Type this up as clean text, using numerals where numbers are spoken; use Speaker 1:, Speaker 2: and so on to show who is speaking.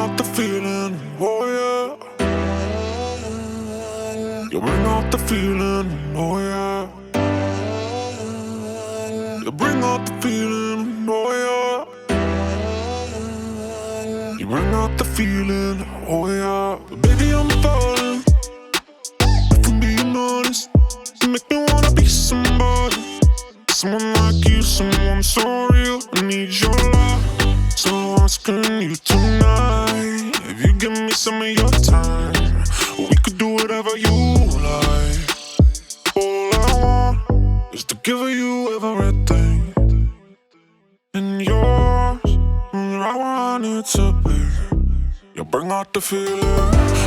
Speaker 1: out the feeling, oh yeah. You bring out the feeling, oh yeah. You bring out the feeling, oh yeah. You bring out the feeling, oh yeah. Baby, I'm falling. If I'm being honest, you make me wanna be somebody. Someone like you, someone so real. I need your love, so I'm asking you tonight. If you give me some of your time, we could do whatever you like. All I want is to give you everything, and yours, right where I need to be. You bring out the feeling.